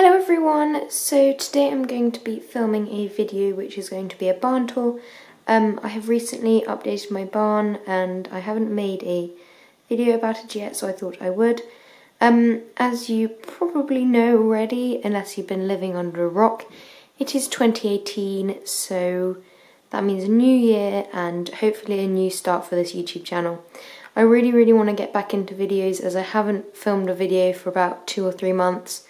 Hello everyone, so today I'm going to be filming a video which is going to be a barn tour. I have recently updated my barn and I haven't made a video about it yet, so I thought I would. As you probably know already, unless you've been living under a rock, it is 2018, so that means a new year and hopefully a new start for this YouTube channel. I really want to get back into videos as I haven't filmed a video for about 2 or 3 months.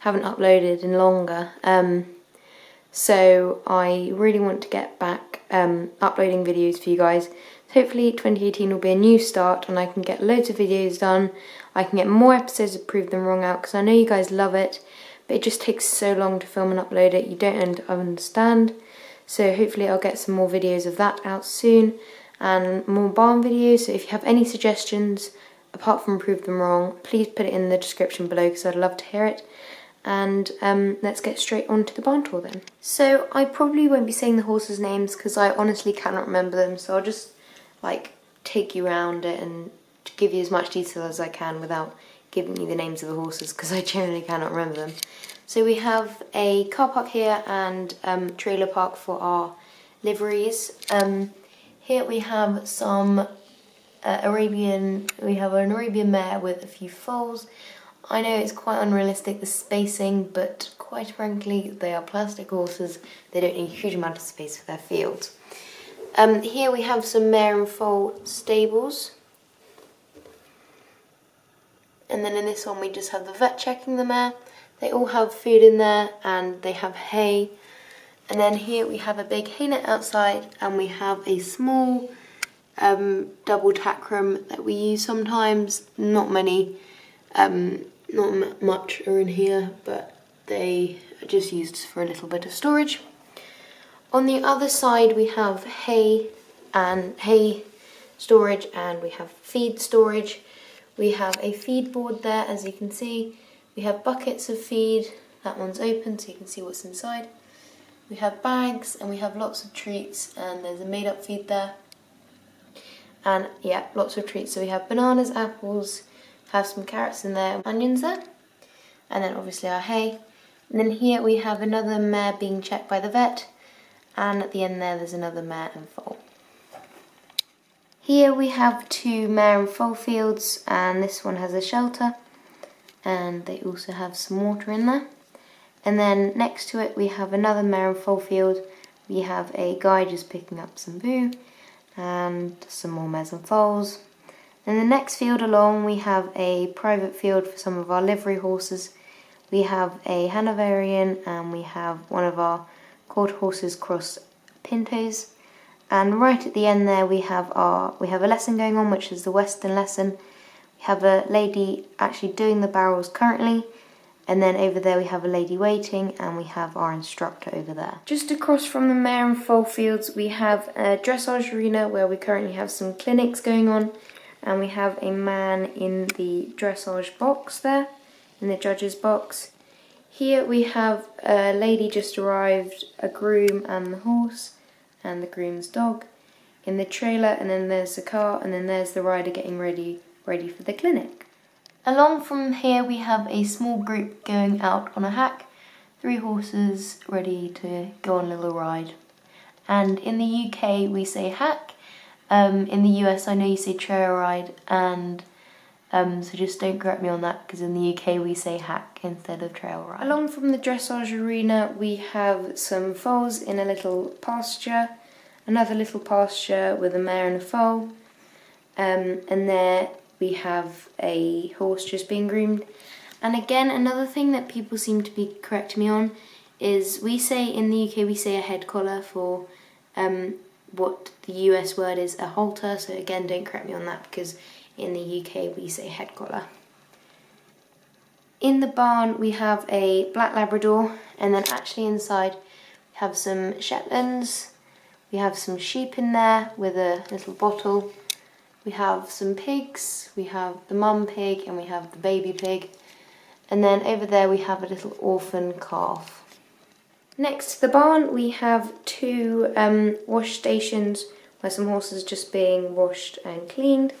Haven't uploaded in longer, so I really want to get back uploading videos for you guys. So hopefully 2018 will be a new start and I can get loads of videos done. I can get more episodes of Prove Them Wrong out because I know you guys love it, but it just takes so long to film and upload it, you don't understand. So hopefully I'll get some more videos of that out soon and more barn videos. So if you have any suggestions apart from Prove Them Wrong, please put it in the description below because I'd love to hear it. And let's get straight on to the barn tour then. So I probably won't be saying the horses' names because I honestly cannot remember them, so I'll just like take you around it and give you as much detail as I can without giving you the names of the horses because I generally cannot remember them. So we have a car park here and trailer park for our liveries. Here we have some an Arabian mare with a few foals. I know it's quite unrealistic, the spacing, but quite frankly, they are plastic horses. They don't need a huge amount of space for their fields. Here we have some mare and foal stables. And then in this one we just have the vet checking the mare. They all have food in there and they have hay. And then here we have a big hay net outside and we have a small double tack room that we use sometimes. Not many. Not much are in here, but they are just used for a little bit of storage. On the other side we have hay storage and we have feed storage. We have a feed board there, as you can see. We have buckets of feed. That one's open so you can see what's inside. We have bags and we have lots of treats, and there's a made up feed there. And yeah, lots of treats. So we have bananas, apples, have some carrots in there, onions there, and then obviously our hay. And then here we have another mare being checked by the vet, and at the end there's another mare and foal. Here we have 2 mare and foal fields, and this one has a shelter, and they also have some water in there. And then next to it we have another mare and foal field. We have a guy just picking up some boo, and some more mares and foals. In the next field along we have a private field for some of our livery horses. We have a Hanoverian and we have one of our quarter horses cross pintos. And right at the end there we have a lesson going on, which is the Western lesson. We have a lady actually doing the barrels currently, and then over there we have a lady waiting, and we have our instructor over there. Just across from the mare and foal fields we have a dressage arena where we currently have some clinics going on. And we have a man in the dressage box there, in the judge's box. Here we have a lady just arrived, a groom and the horse, and the groom's dog in the trailer, and then there's the car, and then there's the rider getting ready for the clinic. Along from here we have a small group going out on a hack, 3 horses ready to go on a little ride. And in the UK we say hack. In the US I know you say trail ride, and so just don't correct me on that because in the UK we say hack instead of trail ride. Along from the dressage arena we have some foals in a little pasture, another little pasture with a mare and a foal, and there we have a horse just being groomed. And again, another thing that people seem to be correcting me on is we say in the UK we say a head collar for what the US word is a halter, so again don't correct me on that because in the UK we say head collar. In the barn we have a black Labrador, and then actually inside we have some Shetlands, we have some sheep in there with a little bottle, we have some pigs, we have the mum pig and we have the baby pig, and then over there we have a little orphan calf. Next to the barn we have 2 wash stations where some horses are just being washed and cleaned,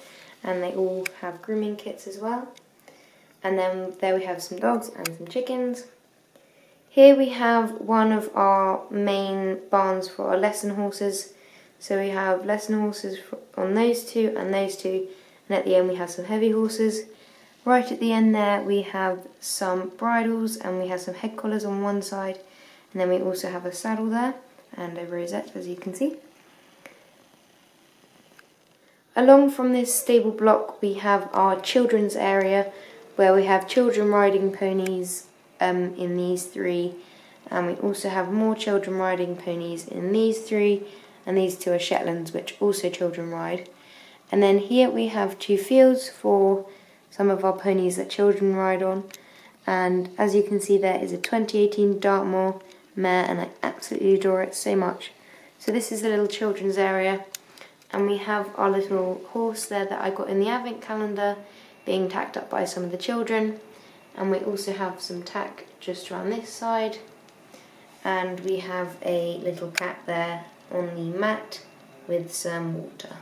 and they all have grooming kits as well. And then there we have some dogs and some chickens. Here we have one of our main barns for our lesson horses. So we have lesson horses on those two, and at the end we have some heavy horses. Right at the end there we have some bridles, and we have some head collars on one side, and then we also have a saddle there and a rosette, as you can see. Along from this stable block we have our children's area, where we have children riding ponies in these three, and we also have more children riding ponies in these three, and these two are Shetlands, which also children ride. And then here we have two fields for some of our ponies that children ride on, and as you can see there is a 2018 Dartmoor mare, and I absolutely adore it so much. So this is the little children's area, and we have our little horse there that I got in the advent calendar being tacked up by some of the children, and we also have some tack just around this side, and we have a little cat there on the mat with some water.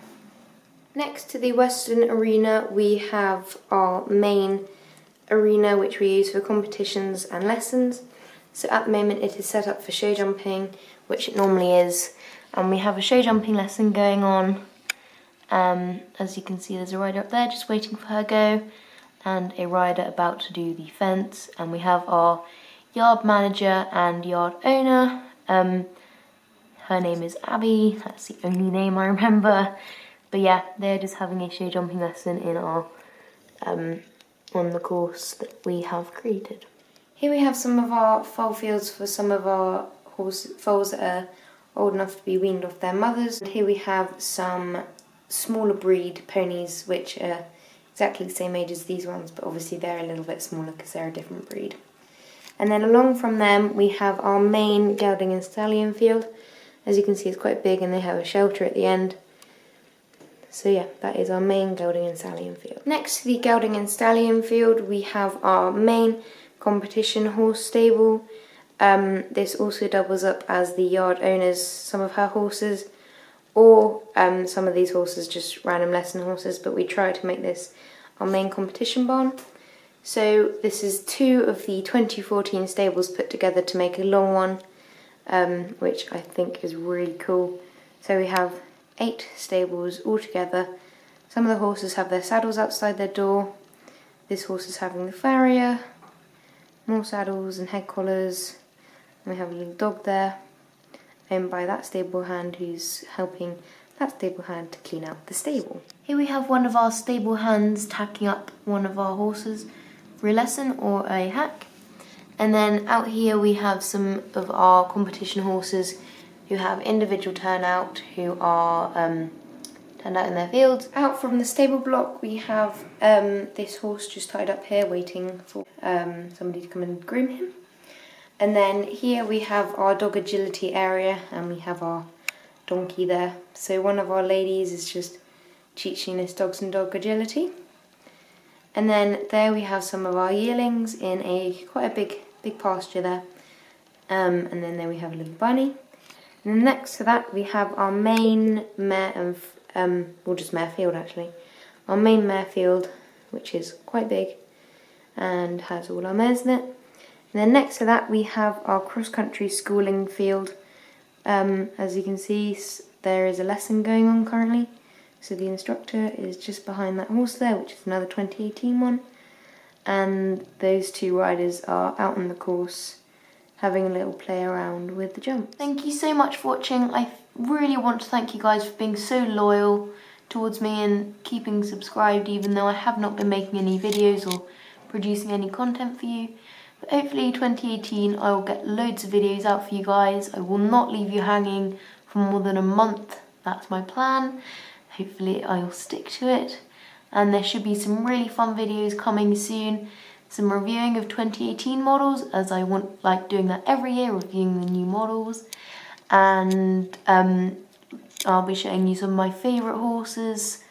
Next to the western arena we have our main arena, which we use for competitions and lessons. So at the moment it is set up for show jumping, which it normally is, and we have a show jumping lesson going on. As you can see, there's a rider up there just waiting for her go, and a rider about to do the fence, and we have our yard manager and yard owner. Her name is Abby, that's the only name I remember. But yeah, they're just having a show jumping lesson in our on the course that we have created. Here we have some of our foal fields for some of our foals that are old enough to be weaned off their mothers. And here we have some smaller breed ponies, which are exactly the same age as these ones, but obviously they're a little bit smaller because they're a different breed. And then along from them we have our main gelding and stallion field. As you can see, it's quite big and they have a shelter at the end. So yeah, that is our main gelding and stallion field. Next to the gelding and stallion field we have our main competition horse stable. This also doubles up as the yard owner's some of her horses, or some of these horses just random lesson horses, but we try to make this our main competition barn. So this is two of the 2014 stables put together to make a long one, which I think is really cool. So we have 8 stables all together. Some of the horses have their saddles outside their door. This horse is having the farrier, more saddles and head collars, and we have a little dog there, owned by that stable hand who's helping that stable hand to clean out the stable. Here we have one of our stable hands tacking up one of our horses for a lesson or a hack. And then out here we have some of our competition horses who have individual turnout, who are turned out in their fields. Out from the stable block we have this horse just tied up here waiting for somebody to come and groom him. And then here we have our dog agility area, and we have our donkey there. So one of our ladies is just teaching us dogs and dog agility. And then there we have some of our yearlings in quite a big pasture there. And then there we have a little bunny. And then next to that we have our main mare and or just mare field actually. Our main mare field, which is quite big and has all our mares in it. And then next to that we have our cross-country schooling field. As you can see, there is a lesson going on currently. So the instructor is just behind that horse there, which is another 2018 one. And those two riders are out on the course having a little play around with the jumps. Thank you so much for watching. I really want to thank you guys for being so loyal towards me and keeping subscribed, even though I have not been making any videos or producing any content for you. But hopefully 2018 I will get loads of videos out for you guys. I will not leave you hanging for more than a month. That's my plan. Hopefully I'll stick to it. And there should be some really fun videos coming soon. Some reviewing of 2018 models, as I like doing that every year, reviewing the new models. And I'll be showing you some of my favourite horses.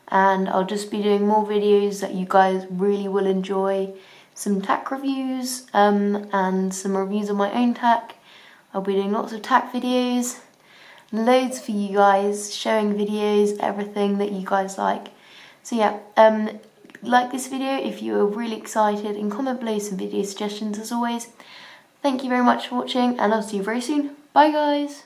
And I'll just be doing more videos that you guys really will enjoy. Some tack reviews and some reviews of my own tack. I'll be doing lots of tack videos. Loads for you guys, showing videos, everything that you guys like. So yeah, like this video if you are really excited, and comment below some video suggestions as always. Thank you very much for watching, and I'll see you very soon. Bye guys!